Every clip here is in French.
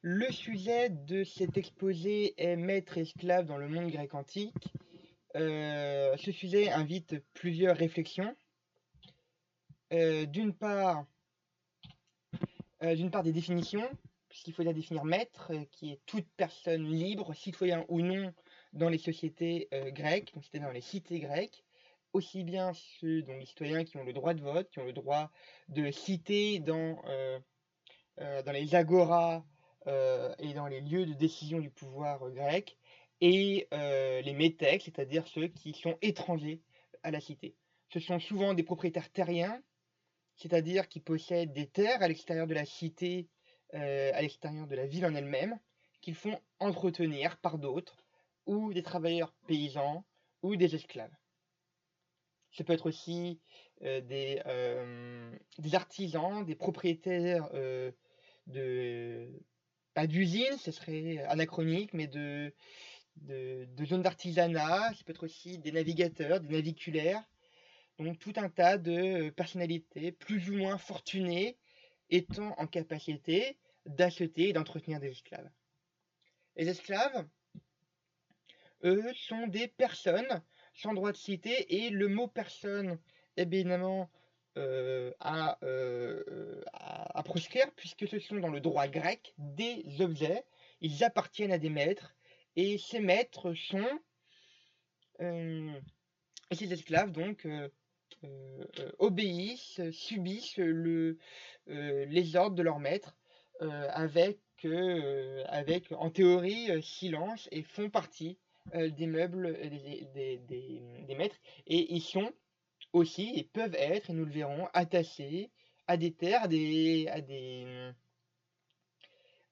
Le sujet de cet exposé est maître et esclave dans le monde grec antique. Ce sujet invite plusieurs réflexions. D'une part, des définitions, puisqu'il faut bien définir maître, qui est toute personne libre, citoyen ou non, dans les sociétés grecques, donc c'est-à-dire dans les cités grecques, aussi bien ceux dont les citoyens qui ont le droit de vote, qui ont le droit de citer dans les agoras et dans les lieux de décision du pouvoir grec, et les métèques, c'est-à-dire ceux qui sont étrangers à la cité. Ce sont souvent des propriétaires terriens, c'est-à-dire qui possèdent des terres à l'extérieur de la cité, à l'extérieur de la ville en elle-même, qu'ils font entretenir par d'autres, ou des travailleurs paysans, ou des esclaves. Ça peut être aussi des artisans, des propriétaires de, pas d'usines, ce serait anachronique, mais de zones d'artisanat. Ça peut être aussi des navigateurs, des naviculaires. Donc tout un tas de personnalités plus ou moins fortunées étant en capacité d'acheter et d'entretenir des esclaves. Les esclaves, eux, sont des personnes sans droit de cité, et le mot personne est bien évidemment à proscrire, puisque ce sont dans le droit grec des objets, ils appartiennent à des maîtres, et ces maîtres sont, et ces esclaves donc obéissent, subissent les ordres de leur maître, avec en théorie silence, et font partie des meubles des maîtres, et ils sont aussi, et peuvent être, et nous le verrons, attachés à des terres, à des,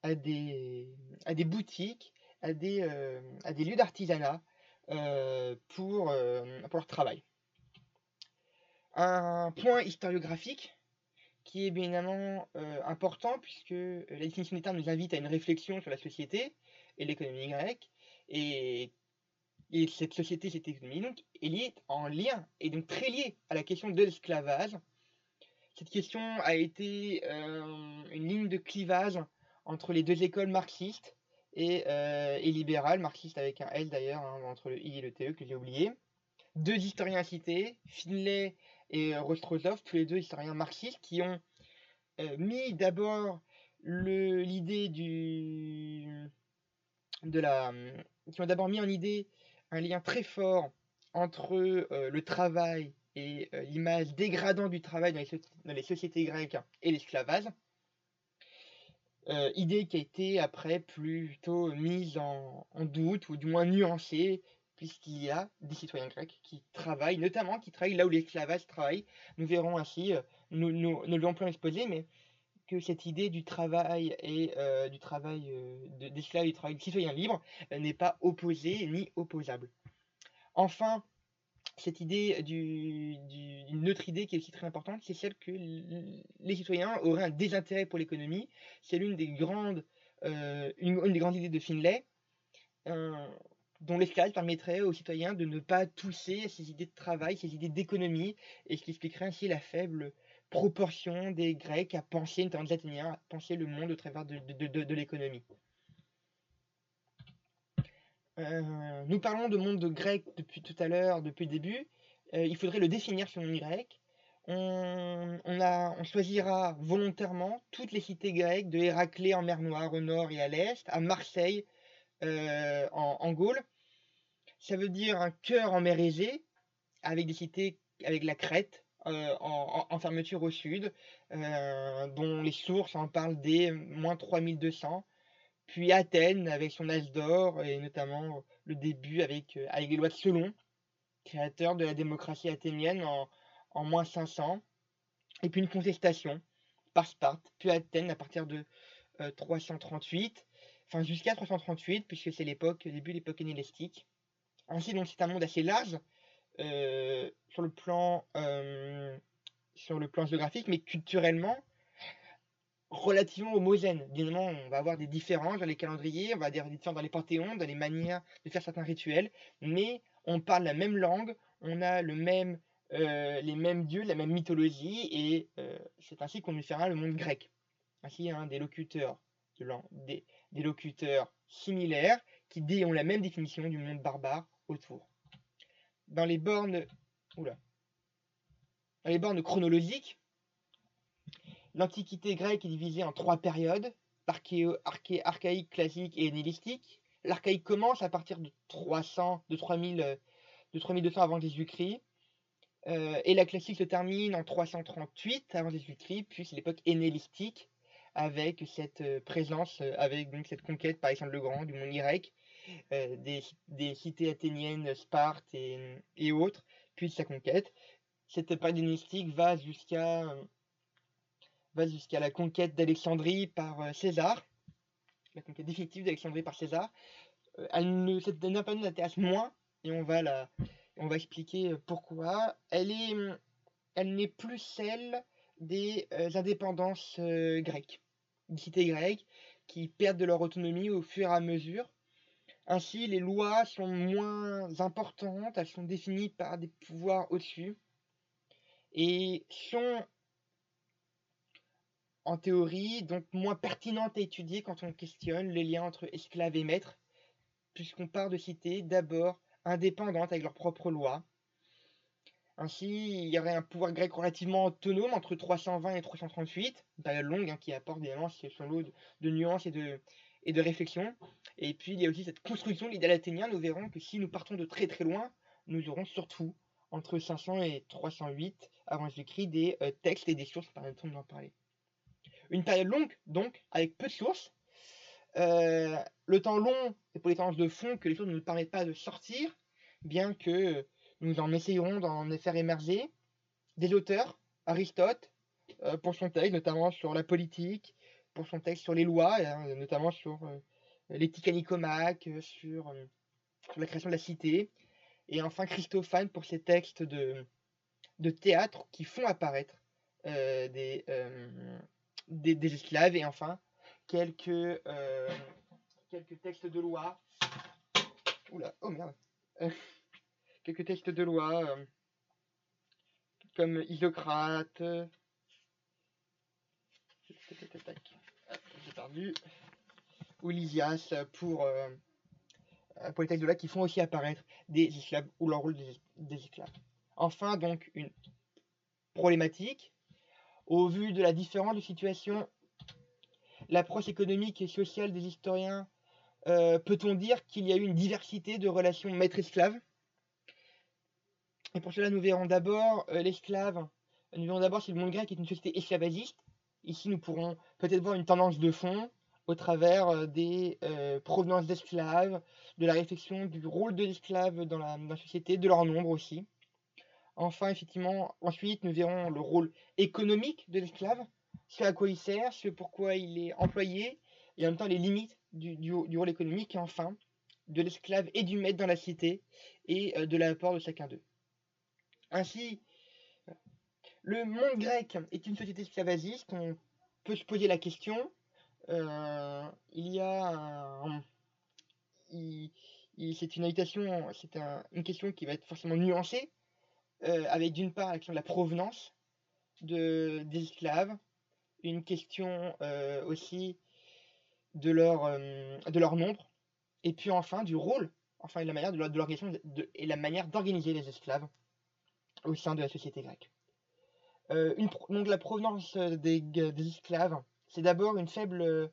à des boutiques, à des lieux d'artisanat pour leur travail. Un point historiographique qui est bien évidemment important, puisque la définition des termes nous invite à une réflexion sur la société et l'économie grecque, et, et cette société, cette économie, donc, est liée en lien, et donc très liée à la question de l'esclavage. Cette question a été une ligne de clivage entre les deux écoles marxistes et libérales, marxistes avec un L d'ailleurs, hein, entre le I et le TE que j'ai oublié. Deux historiens cités, Finlay et Rostrozov, tous les deux historiens marxistes, qui ont mis d'abord l'idée de la, qui ont d'abord mis en idée un lien très fort entre le travail et l'image dégradante du travail dans les sociétés grecques et l'esclavage. Idée qui a été après plutôt mise en doute, ou du moins nuancée, puisqu'il y a des citoyens grecs qui travaillent, notamment qui travaillent là où l'esclavage travaille. Nous verrons ainsi, nous ne l'avons plus exposé, mais que cette idée du travail et du travail d'esclave et du travail de citoyen libre n'est pas opposée ni opposable. Enfin, cette idée une autre idée qui est aussi très importante, c'est celle que les citoyens auraient un désintérêt pour l'économie. C'est une des grandes idées de Finlay, euh, dont l'escalade permettrait aux citoyens de ne pas toucher à ces idées de travail, ces idées d'économie, et ce qui expliquerait ainsi la faible proportion des Grecs à penser, notamment des Athéniens, à penser le monde au travers de l'économie. Nous parlons de monde grec depuis tout à l'heure, depuis le début. Il faudrait le définir ce monde grec. On choisira volontairement toutes les cités grecques, de Héraclée en mer Noire au nord et à l'est, à Marseille en Gaule. Ça veut dire un cœur en mer Égée, avec des cités, avec la Crète en fermeture au sud, dont les sources en parlent dès moins 3200. Puis Athènes avec son âge d'or, et notamment le début avec les lois de Solon, créateur de la démocratie athénienne en moins 500. Et puis une contestation par Sparte, puis Athènes à partir de 338, enfin jusqu'à 338, puisque c'est l'époque, début de l'époque hellénistique. Ainsi, donc c'est un monde assez large sur le plan géographique, mais culturellement relativement homogène. Bien évidemment, on va avoir des différences dans les calendriers, on va avoir des différences dans les panthéons, dans les manières de faire certains rituels, mais on parle la même langue, on a les mêmes dieux, la même mythologie, et c'est ainsi qu'on nous fera le monde grec. Ainsi, hein, des locuteurs des locuteurs similaires qui ont la même définition du monde barbare autour. Dans les bornes, oula, dans les bornes chronologiques, l'Antiquité grecque est divisée en 3 périodes, archaïque, classique et hellénistique. L'archaïque commence à partir de 3200 avant Jésus-Christ, et la classique se termine en 338 avant Jésus-Christ, puis c'est l'époque hellénistique, avec cette présence, avec donc cette conquête par Alexandre le Grand du monde grec, des cités athéniennes, Sparte et autres, puis sa conquête. Cette période hellénistique va jusqu'à la conquête d'Alexandrie par César, la conquête définitive d'Alexandrie par César. Cette dernière période nous intéresse moins, et on va expliquer pourquoi. Elle n'est plus celle des indépendances grecques, des cités grecques qui perdent de leur autonomie au fur et à mesure. Ainsi, les lois sont moins importantes, elles sont définies par des pouvoirs au-dessus et sont en théorie donc moins pertinentes à étudier quand on questionne les liens entre esclaves et maîtres, puisqu'on part de cités d'abord indépendantes avec leurs propres lois. Ainsi, il y aurait un pouvoir grec relativement autonome entre 320 et 338, une période longue qui apporte évidemment son lot de nuances et de réflexions. Et puis il y a aussi cette construction de l'idéal athénien. Nous verrons que si nous partons de très très loin, nous aurons surtout entre 500 et 308 avant Jésus-Christ des textes et des sources qui permettront d'en parler. Une période longue, donc, avec peu de sources. Le temps long, c'est pour les tendances de fond que les sources ne nous permettent pas de sortir, bien que nous en essayerons d'en faire émerger des auteurs, Aristote, pour son texte, notamment sur la politique, pour son texte sur les lois, notamment sur l'éthique à Nicomaque, sur la création de la cité, et enfin Christophane pour ses textes de théâtre qui font apparaître des esclaves, et enfin quelques textes de loi. Oula, oh merde. Quelques textes de loi comme Isocrate. J'ai perdu. Ou Lysias pour les textes de loi qui font aussi apparaître des esclaves ou leur rôle des esclaves. Enfin, donc, une problématique. Au vu de la différence de situation, l'approche économique et sociale des historiens, peut-on dire qu'il y a eu une diversité de relations maître-esclave? Et pour cela, nous verrons d'abord l'esclave. Nous verrons d'abord si le monde grec est une société esclavagiste. Ici, nous pourrons peut-être voir une tendance de fond au travers des provenances d'esclaves, de la réflexion du rôle de l'esclave dans la société, de leur nombre aussi. Enfin, effectivement, ensuite, nous verrons le rôle économique de l'esclave, ce à quoi il sert, ce pourquoi il est employé, et en même temps les limites du rôle économique, et enfin, de l'esclave et du maître dans la cité, et de l'apport de chacun d'eux. Ainsi, le monde grec est une société esclavagiste. On peut se poser la question. C'est une invitation, une question qui va être forcément nuancée, avec d'une part la question de la provenance des esclaves, une question aussi de leur nombre, et puis enfin du rôle, enfin et la manière de l'organisation et la manière d'organiser les esclaves au sein de la société grecque. Donc la provenance des esclaves, c'est d'abord une faible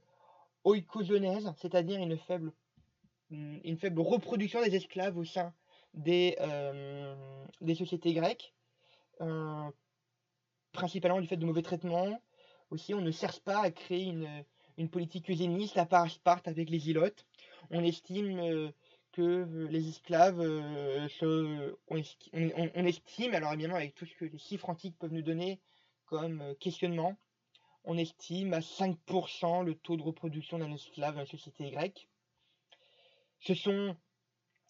oikogenèse, c'est-à-dire une faible reproduction des esclaves au sein des sociétés grecques, principalement du fait de mauvais traitements. Aussi, on ne cherche pas à créer une politique eugéniste à part Sparte avec les Ilotes. On estime que les esclaves on estime, alors évidemment avec tout ce que les chiffres antiques peuvent nous donner comme questionnement, on estime à 5% le taux de reproduction d'un esclave dans la société grecque. Ce sont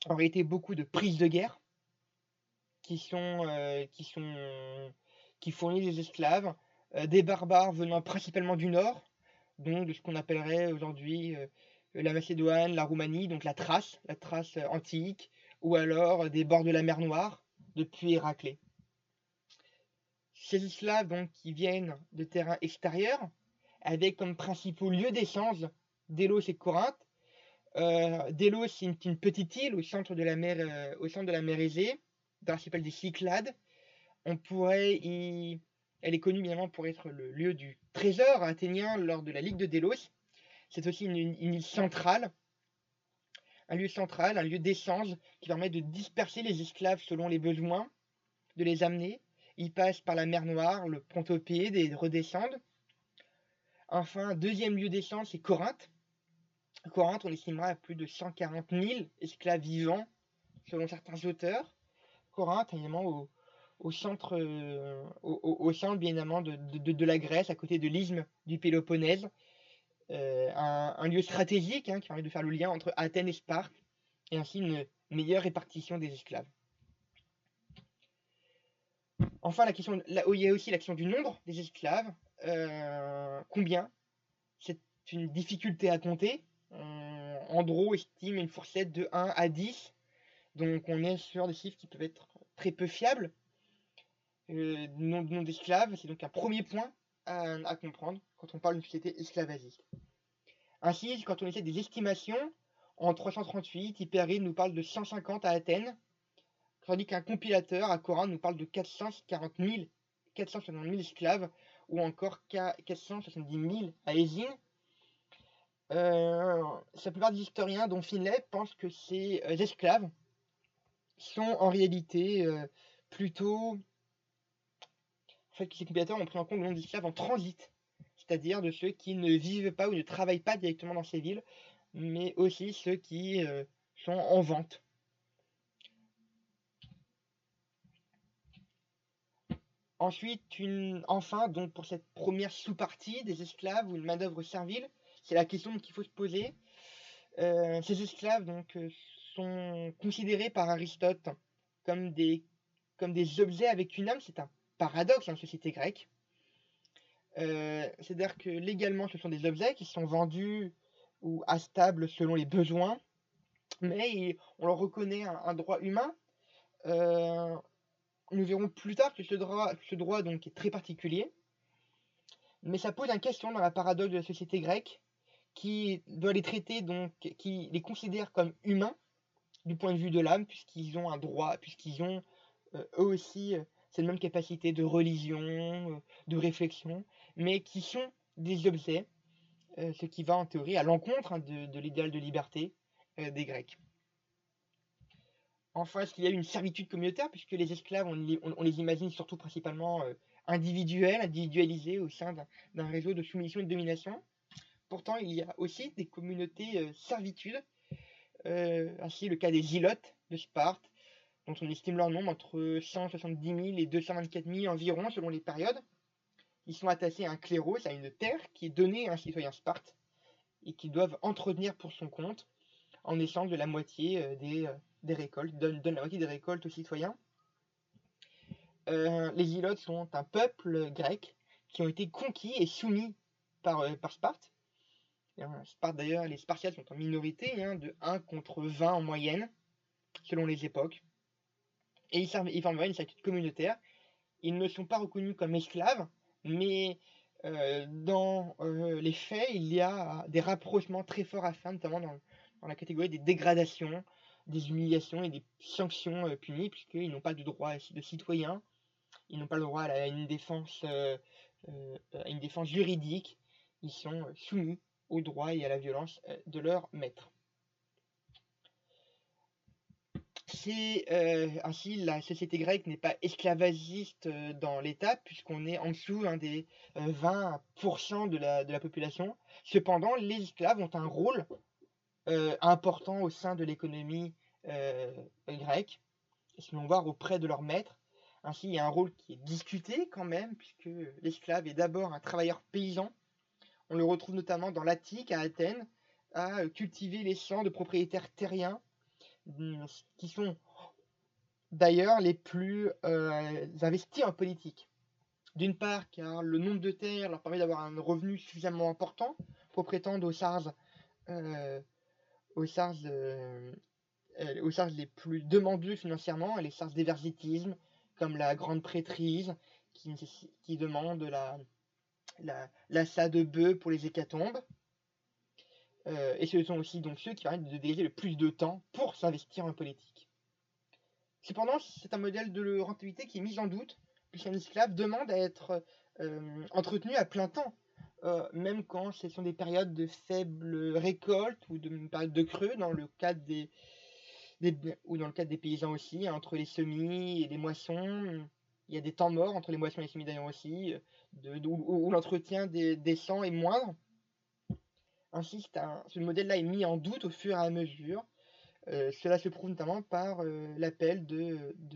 en réalité beaucoup de prises de guerre qui fournissent des esclaves, des barbares venant principalement du nord, donc de ce qu'on appellerait aujourd'hui la Macédoine, la Roumanie, donc la Thrace antique, ou alors des bords de la mer Noire, depuis Héraclée. Ces esclaves donc qui viennent de terrains extérieurs, avec comme principaux lieux d'essence Délos et Corinthe. Délos, c'est une petite île au centre de la mer Égée, dans l'archipel des Cyclades. On pourrait y... Elle est connue évidemment pour être le lieu du trésor athénien lors de la Ligue de Délos. C'est aussi une île centrale, un lieu central, un lieu d'échange qui permet de disperser les esclaves selon les besoins, de les amener. Ils passent par la mer Noire, le Prontopide et redescendent. Enfin, deuxième lieu d'échange, c'est Corinthe. Corinthe, on estimera à plus de 140 000 esclaves vivants, selon certains auteurs. Corinthe, évidemment, au centre, bien évidemment, de la Grèce, à côté de l'isthme du Péloponnèse. Un lieu stratégique qui permet de faire le lien entre Athènes et Sparte, et ainsi une meilleure répartition des esclaves. Enfin, il y a aussi la question du nombre des esclaves. Combien? C'est une difficulté à compter. Andro estime une fourchette de 1 à 10. Donc on est sur des chiffres qui peuvent être très peu fiables. Du nombre d'esclaves, c'est donc un premier point à comprendre quand on parle d'une société esclavagiste. Ainsi, quand on essaie des estimations, en 338, Hypéride nous parle de 150 à Athènes, tandis qu'un compilateur à Corinthe nous parle de 460 000 esclaves, ou encore 470 000 à Ésine. La plupart des historiens, dont Finlay, pensent que ces esclaves sont en réalité plutôt... En fait, ces compilateurs ont pris en compte le nombre d'esclaves en transit, c'est-à-dire de ceux qui ne vivent pas ou ne travaillent pas directement dans ces villes, mais aussi ceux qui sont en vente. Ensuite, enfin, donc pour cette première sous-partie des esclaves ou une main-d'œuvre servile, c'est la question qu'il faut se poser. Ces esclaves sont considérés par Aristote comme des objets avec une âme. C'est un paradoxe dans la société grecque. C'est-à-dire que légalement, ce sont des objets qui sont vendus ou instables selon les besoins, mais on leur reconnaît un droit humain. Nous verrons plus tard que ce droit donc, est très particulier, mais ça pose une question dans la paradoxe de la société grecque qui doit les traiter, donc, qui les considère comme humains du point de vue de l'âme, puisqu'ils ont un droit, puisqu'ils ont eux aussi cette même capacité de religion, de réflexion, mais qui sont des objets, ce qui va en théorie à l'encontre de l'idéal de liberté des Grecs. Enfin, est-ce qu'il y a une servitude communautaire, puisque les esclaves, on les imagine surtout principalement individualisés au sein d'un réseau de soumission et de domination. Pourtant, il y a aussi des communautés servitudes, ainsi le cas des Zilotes de Sparte, dont on estime leur nombre entre 170 000 et 224 000 environ selon les périodes. Ils sont attachés à un cléros, à une terre qui est donnée à un citoyen Sparte et qu'ils doivent entretenir pour son compte en échange de la moitié des récoltes, donnent la moitié des récoltes aux citoyens. Les Zilotes sont un peuple grec qui ont été conquis et soumis par Sparte. Sparte d'ailleurs, les Spartiates sont en minorité, de 1 contre 20 en moyenne, selon les époques. Et ils forment une servitude communautaire. Ils ne sont pas reconnus comme esclaves, mais dans les faits, il y a des rapprochements très forts à faire, notamment dans la catégorie des dégradations, des humiliations et des sanctions punies, puisqu'ils n'ont pas de droit de citoyen, ils n'ont pas le droit à une défense juridique, ils sont soumis au droit et à la violence de leur maître. Ainsi, la société grecque n'est pas esclavagiste dans l'État, puisqu'on est en dessous des 20% de la population. Cependant, les esclaves ont un rôle important au sein de l'économie grecque, et se font voir auprès de leur maître. Ainsi, il y a un rôle qui est discuté quand même, puisque l'esclave est d'abord un travailleur paysan. On le retrouve notamment dans l'Attique, à Athènes, à cultiver les champs de propriétaires terriens, qui sont d'ailleurs les plus investis en politique. D'une part, car le nombre de terres leur permet d'avoir un revenu suffisamment important pour prétendre aux charges les plus demandeuses financièrement, les charges d'éversitisme, comme la grande prêtrise, qui demande l'achat de bœufs pour les hécatombes. et ce sont aussi donc ceux qui permettent de dégager le plus de temps pour s'investir en politique. Cependant, c'est un modèle de rentabilité qui est mis en doute, puisqu'un esclave demande à être entretenu à plein temps, même quand ce sont des périodes de faible récolte ou de périodes de creux, dans le cadre ou dans le cadre des paysans aussi, hein, entre les semis et les moissons. Il y a des temps morts entre les moissons et les semis d'ailleurs aussi, où l'entretien des champs est moindre. Ainsi, ce modèle-là est mis en doute au fur et à mesure. Cela se prouve notamment par l'appel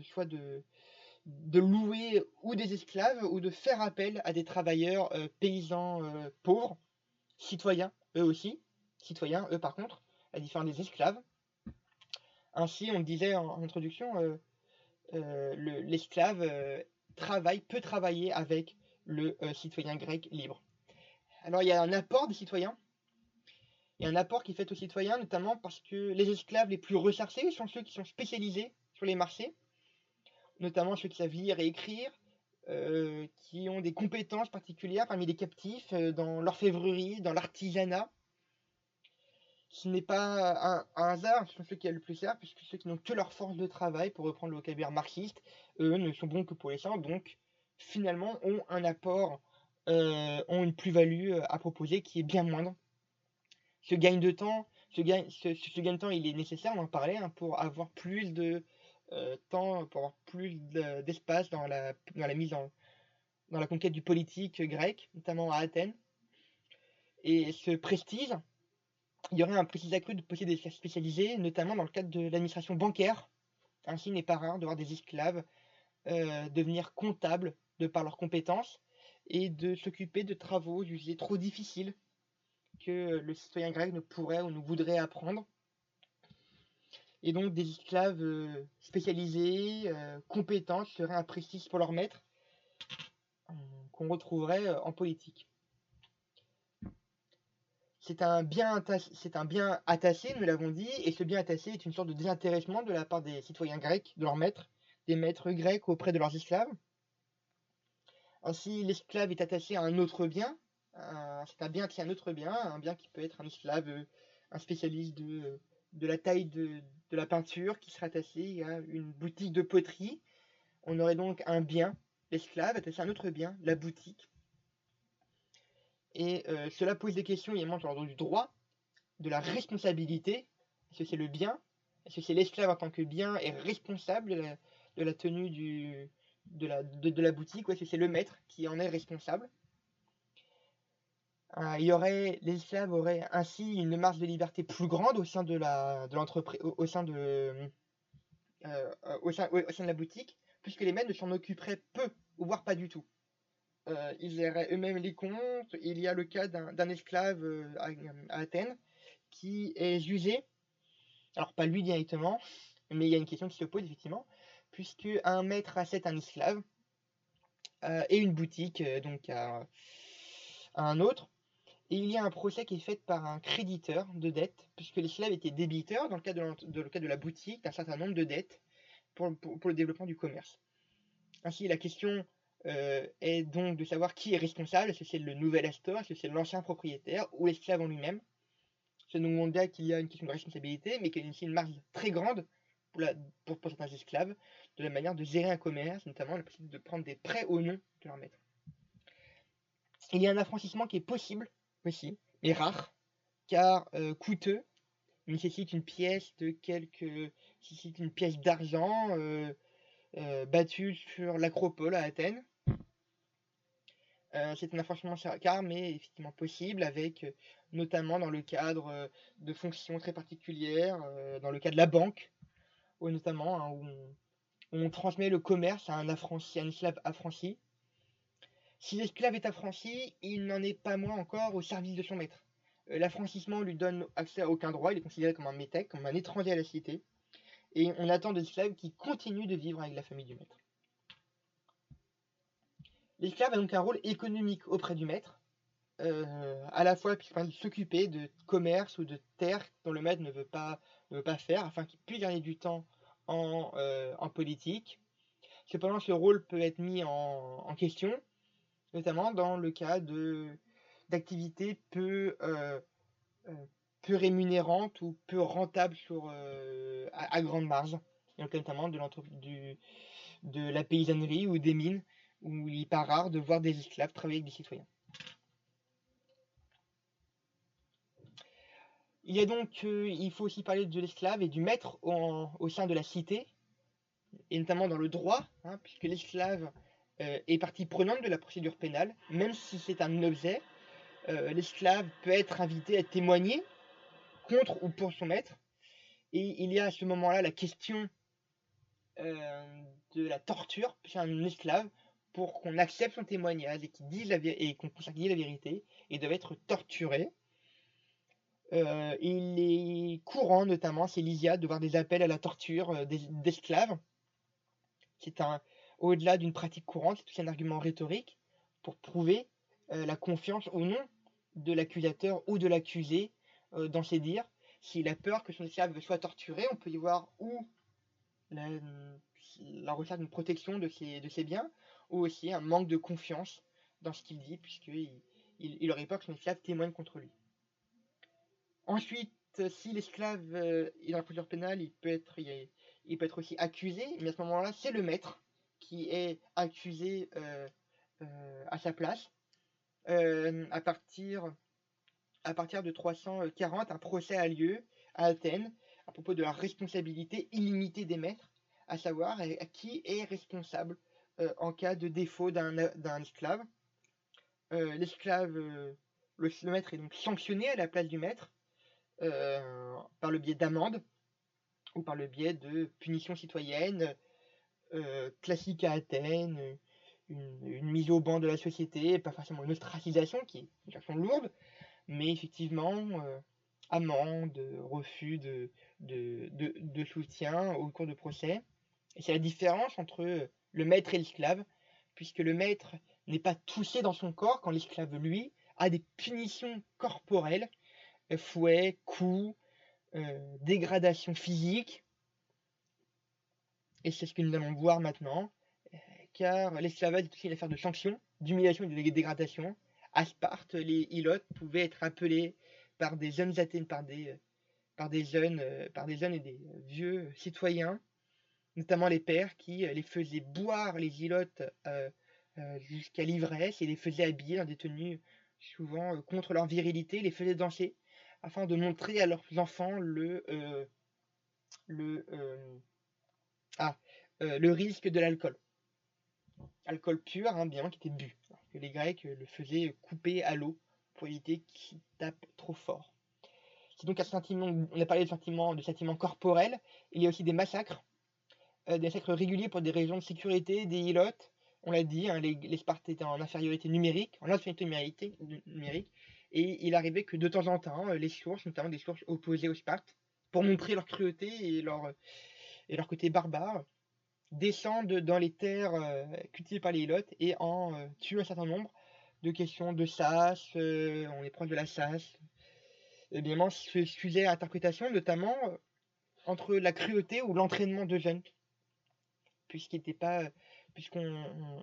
soit de louer ou des esclaves ou de faire appel à des travailleurs paysans pauvres, citoyens eux aussi, citoyens eux par contre, à la différence des esclaves. Ainsi, on disait en introduction, l'esclave peut travailler avec le citoyen grec libre. Alors il y a un apport des citoyens, et un apport qui est fait aux citoyens, notamment parce que les esclaves les plus recherchés sont ceux qui sont spécialisés sur les marchés, notamment ceux qui savent lire et écrire, qui ont des compétences particulières parmi les captifs dans l'orfèvrerie, dans l'artisanat. Ce n'est pas un hasard, ce sont ceux qui ont le plus cher, puisque ceux qui n'ont que leur force de travail, pour reprendre le vocabulaire marxiste, eux ne sont bons que pour les champs, donc finalement ont un apport, ont une plus-value à proposer qui est bien moindre. Ce gain de temps, il est nécessaire, on en parlait, hein, pour avoir plus de temps, pour avoir plus d'espace dans la dans la conquête du politique grec, notamment à Athènes. Et ce prestige, il y aurait un prestige accru de posséder des esclaves spécialisés, notamment dans le cadre de l'administration bancaire. Ainsi, il n'est pas rare de voir des esclaves devenir comptables de par leurs compétences et de s'occuper de travaux jugés trop difficiles que le citoyen grec ne pourrait ou ne voudrait apprendre. Et donc des esclaves spécialisés, compétents, seraient un prestige pour leur maître, qu'on retrouverait en politique. C'est un bien attaché, nous l'avons dit, et ce bien attaché est une sorte de désintéressement de la part des citoyens grecs, de leurs maîtres, des maîtres grecs auprès de leurs esclaves. Ainsi, l'esclave est attaché à un autre bien, c'est un bien qui est un autre bien, un bien qui peut être un esclave, un spécialiste de la taille de la peinture qui serait attaché à une boutique de poterie. On aurait donc un bien, l'esclave, attaché à un autre bien, la boutique. Et cela pose des questions également sur l'ordre du droit, de la responsabilité. Est-ce que c'est le bien? Est-ce que c'est l'esclave en tant que bien est responsable de la tenue de la boutique, ou est-ce que c'est le maître qui en est responsable? Les esclaves auraient ainsi une marge de liberté plus grande au sein de l'entreprise, au sein de la boutique, puisque les maîtres ne s'en occuperaient peu, voire pas du tout. Ils géreraient eux-mêmes les comptes. Il y a le cas d'un esclave à Athènes qui est jugé, alors pas lui directement, mais il y a une question qui se pose effectivement, puisque un maître achète un esclave et une boutique donc à un autre, et il y a un procès qui est fait par un créditeur de dette, puisque l'esclave était débiteur dans le cadre de la boutique d'un certain nombre de dettes pour le développement du commerce. Ainsi, la question est donc de savoir qui est responsable. Est-ce que c'est le nouvel Astor, est-ce que c'est l'ancien propriétaire ou l'esclave en lui-même? Ça nous montre bien qu'il y a une question de responsabilité, mais qu'il y a aussi une marge très grande pour certains esclaves de la manière de gérer un commerce, notamment la possibilité de prendre des prêts au nom de leur maître. Il y a un affranchissement qui est possible aussi, mais rare, car coûteux, nécessite une pièce d'argent battue sur l'acropole à Athènes. C'est un affranchissement rare, mais effectivement possible, avec notamment dans le cadre de fonctions très particulières, dans le cas de la banque, où notamment hein, où on transmet le commerce à un esclave affranchi. Si l'esclave est affranchi, il n'en est pas moins encore au service de son maître. L'affranchissement lui donne accès à aucun droit, il est considéré comme un métèque, comme un étranger à la cité, et on attend de l'esclave qui continue de vivre avec la famille du maître. L'esclave a donc un rôle économique auprès du maître, à la fois puisqu'il s'occuper de commerce ou de terres dont le maître ne veut pas faire, afin qu'il puisse gagner du temps en politique. Cependant, ce rôle peut être mis en question, notamment dans le cas d'activités peu peu rémunérantes ou peu rentables à grande marge, et donc notamment de la paysannerie ou des mines, où il n'est pas rare de voir des esclaves travailler avec des citoyens. Il faut aussi parler de l'esclave et du maître au sein de la cité, et notamment dans le droit, hein, puisque l'esclave est partie prenante de la procédure pénale, même si c'est un objet. L'esclave peut être invité à témoigner contre ou pour son maître, et il y a à ce moment-là la question de la torture chez un esclave pour qu'on accepte son témoignage et qu'on considère qu'il dit la vérité, il doit être torturé. Il est courant, notamment chez l'Iliade, de voir des appels à la torture d'esclaves. Au-delà d'une pratique courante, c'est aussi un argument rhétorique pour prouver la confiance ou non de l'accusateur ou de l'accusé dans ses dires. S'il a peur que son esclave soit torturé, on peut y voir ou la recherche d'une protection de ses biens, ou aussi un manque de confiance dans ce qu'il dit, puisqu'il aurait peur que son esclave témoigne contre lui. Ensuite, si l'esclave est dans la procédure pénale, il peut être aussi accusé, mais à ce moment-là, c'est le maître qui est accusé à sa place. À partir de 340, un procès a lieu à Athènes à propos de la responsabilité illimitée des maîtres, à savoir à qui est responsable en cas de défaut d'un esclave. Le maître est donc sanctionné à la place du maître par le biais d'amendes ou par le biais de punitions citoyennes classiques à Athènes, une mise au banc de la société, pas forcément une ostracisation qui est une action lourde, mais effectivement amende, refus de soutien au cours de procès. Et c'est la différence entre le maître et l'esclave, puisque le maître n'est pas touché dans son corps quand l'esclave, lui, a des punitions corporelles, fouet, coups, dégradation physique. Et c'est ce que nous allons voir maintenant, car l'esclavage est aussi une affaire de sanctions, d'humiliation et de dégradation. À Sparte, les ilotes pouvaient être appelés par des jeunes Athènes, par des jeunes et des vieux citoyens, notamment les pères, qui les faisaient boire les ilotes jusqu'à l'ivresse et les faisaient habiller dans des tenues souvent contre leur virilité, les faisaient danser afin de montrer à leurs enfants le risque de l'alcool. Alcool pur, hein, bien, qui était bu. Alors que les Grecs le faisaient couper à l'eau pour éviter qu'il tape trop fort. C'est donc un sentiment, on a parlé de sentiments corporels. Il y a aussi des massacres réguliers pour des raisons de sécurité, des ilotes. On l'a dit, hein, les Spartes étaient en infériorité numérique, et il arrivait que de temps en temps, les sources, notamment des sources opposées aux Spartes, pour montrer leur cruauté et leur côté barbare, descendent dans les terres cultivées par les ilotes et en tuent un certain nombre de questions de sas, on est proche de la sas. Évidemment, ce sujet à interprétation, notamment entre la cruauté ou l'entraînement de jeunes, puisqu'il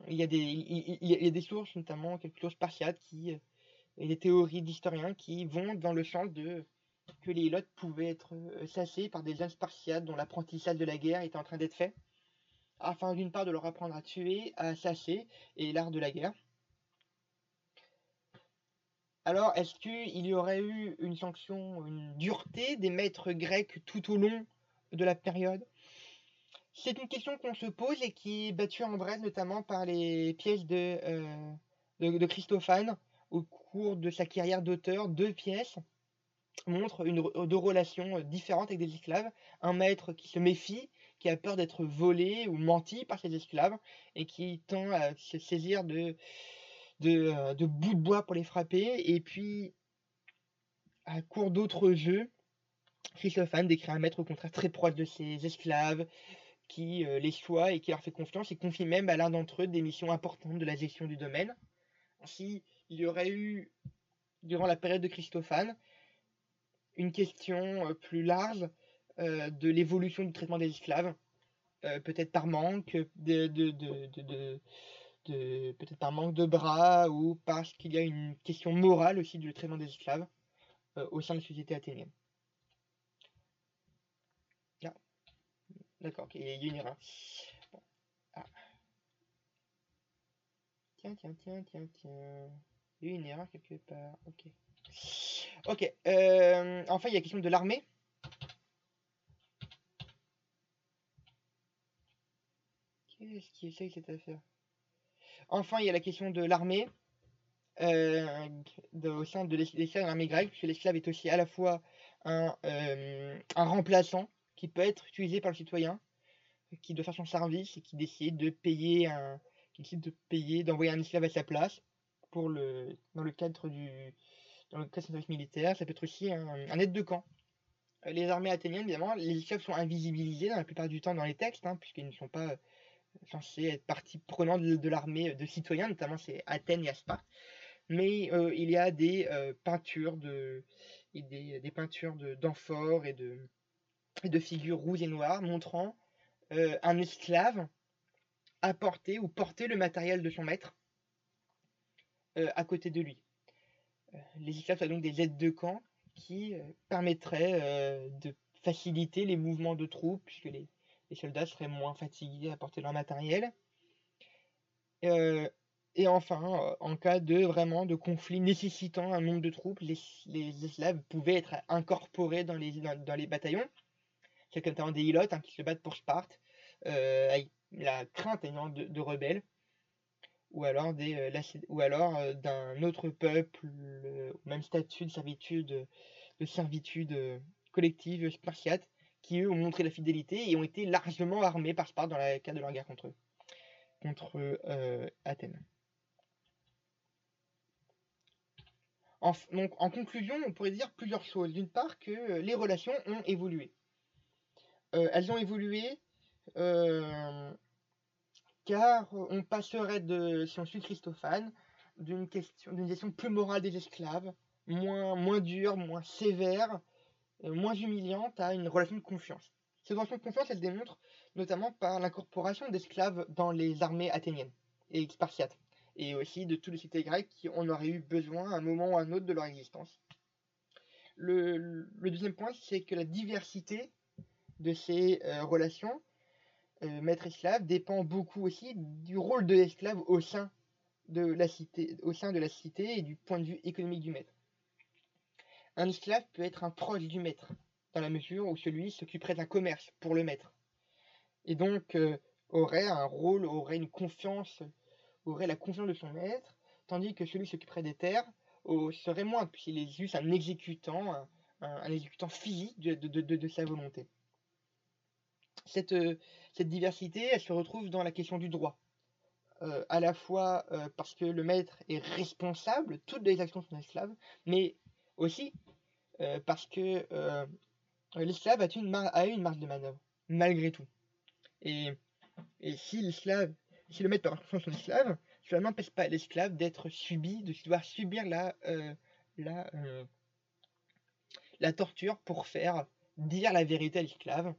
y a des sources, notamment quelques sources spartiates et des théories d'historiens qui vont dans le sens que les ilotes pouvaient être sassés par des jeunes spartiates dont l'apprentissage de la guerre était en train d'être fait, afin d'une part de leur apprendre à tuer, à chasser et l'art de la guerre. Alors, est-ce qu'il y aurait eu une sanction, une dureté des maîtres grecs tout au long de la période? C'est une question qu'on se pose et qui est battue en brèche notamment par les pièces de Christophane. Au cours de sa carrière d'auteur, 2 pièces montrent deux relations différentes avec des esclaves. Un maître qui se méfie, qui a peur d'être volé ou menti par ses esclaves et qui tend à se saisir de bouts de bois pour les frapper. Et puis, à court d'autres jeux, Christophane décrit un maître au contraire très proche de ses esclaves, qui les soie et qui leur fait confiance et confie même à l'un d'entre eux des missions importantes de la gestion du domaine. Ainsi, il y aurait eu, durant la période de Christophane, une question plus large de l'évolution du traitement des esclaves, peut-être par manque peut-être par manque de bras ou parce qu'il y a une question morale aussi du traitement des esclaves. au sein de la société athénienne. Ah, d'accord, ok, il y a une erreur. Bon. Ah. Tiens. Il y a une erreur quelque part. Ok. Ok. Enfin, il y a la question de l'armée. Qu'est-ce qui essaye cette affaire? Enfin, il y a la question de l'armée au sein de l'esclave de l'armée grecque, puisque l'esclave est aussi à la fois un remplaçant qui peut être utilisé par le citoyen, qui doit faire son service et qui décide de payer d'envoyer un esclave à sa place dans le cadre de service militaire. Ça peut être aussi un aide de camp. Les armées athéniennes, évidemment, les esclaves sont invisibilisés dans la plupart du temps dans les textes, puisqu'ils ne sont pas censés être partie prenante de l'armée de citoyens, notamment c'est Athènes et Sparte. Mais il y a des peintures des peintures d'amphores et de figures rouges et noires montrant un esclave apporter ou porter le matériel de son maître à côté de lui. Les esclaves sont donc des aides de camp qui permettraient de faciliter les mouvements de troupes, puisque les soldats seraient moins fatigués à porter leur matériel. Et enfin, en cas de conflit nécessitant un nombre de troupes, les esclaves pouvaient être incorporés dans les bataillons. C'est notamment des Ilotes qui se battent pour Sparte, avec la crainte de rebelles, ou alors d'un autre peuple au même statut de servitude collective spartiate, qui eux ont montré la fidélité et ont été largement armés par Sparte dans le cadre de leur guerre contre Athènes. Donc, en conclusion, on pourrait dire plusieurs choses. D'une part, que les relations ont évolué. Elles ont évolué car on passerait si on suit Christophane, d'une gestion plus morale des esclaves, moins dure, moins sévère, moins humiliante, à une relation de confiance. Cette relation de confiance, elle se démontre notamment par l'incorporation d'esclaves dans les armées athéniennes et spartiates, et aussi de toutes les cités grecques qui en auraient eu besoin à un moment ou à un autre de leur existence. Le deuxième point, c'est que la diversité de ces relations maître-esclave dépend beaucoup aussi du rôle de l'esclave au sein de la cité et du point de vue économique du maître. Un esclave peut être un proche du maître, dans la mesure où celui s'occuperait d'un commerce pour le maître, et donc aurait un rôle, aurait la confiance de son maître, tandis que celui qui s'occuperait des terres serait moins, puisqu'il est juste un exécutant, un exécutant physique de sa volonté. Cette diversité, elle se retrouve dans la question du droit. À la fois parce que le maître est responsable de toutes les actions de son esclave, mais aussi parce que l'esclave a une marge de manœuvre, malgré tout. Et si le maître peut avoir son esclave, cela n'empêche pas l'esclave de devoir subir la torture pour faire dire la vérité à l'esclave,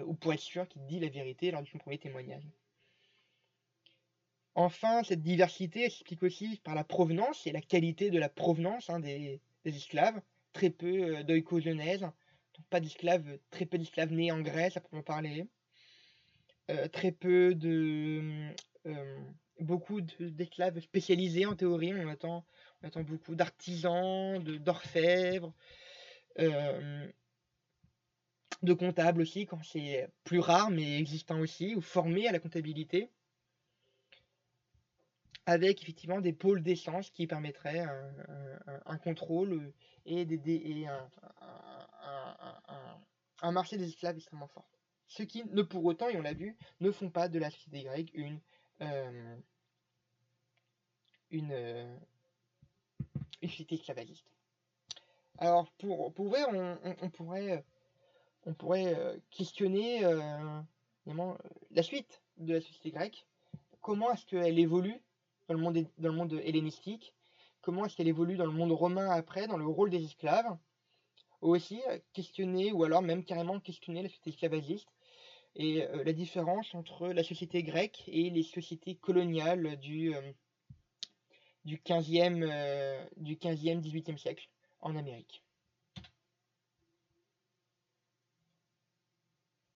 ou pour être sûr qu'il dit la vérité lors de son premier témoignage. Enfin, cette diversité s'explique aussi par la provenance et la qualité de la provenance des esclaves. Très peu d'oikogenèse, très peu d'esclaves nés en Grèce à proprement parler. Beaucoup d'esclaves spécialisés en théorie. On attend beaucoup d'artisans, d'orfèvres, de comptables aussi, quand c'est plus rare, mais existant aussi, ou formés à la comptabilité, avec effectivement des pôles d'essence qui permettraient un contrôle et un marché des esclaves extrêmement fort. Ce qui, pour autant, et on l'a vu, ne font pas de la société grecque une société esclavagiste. Alors, pour ouvrir, on pourrait questionner la suite de la société grecque. Comment est-ce qu'elle évolue dans le monde hellénistique? Comment est-ce qu'elle évolue dans le monde romain après, dans le rôle des esclaves? Aussi questionner, ou alors même carrément questionner la société esclavagiste et la différence entre la société grecque et les sociétés coloniales du 15e, 18e siècle en Amérique.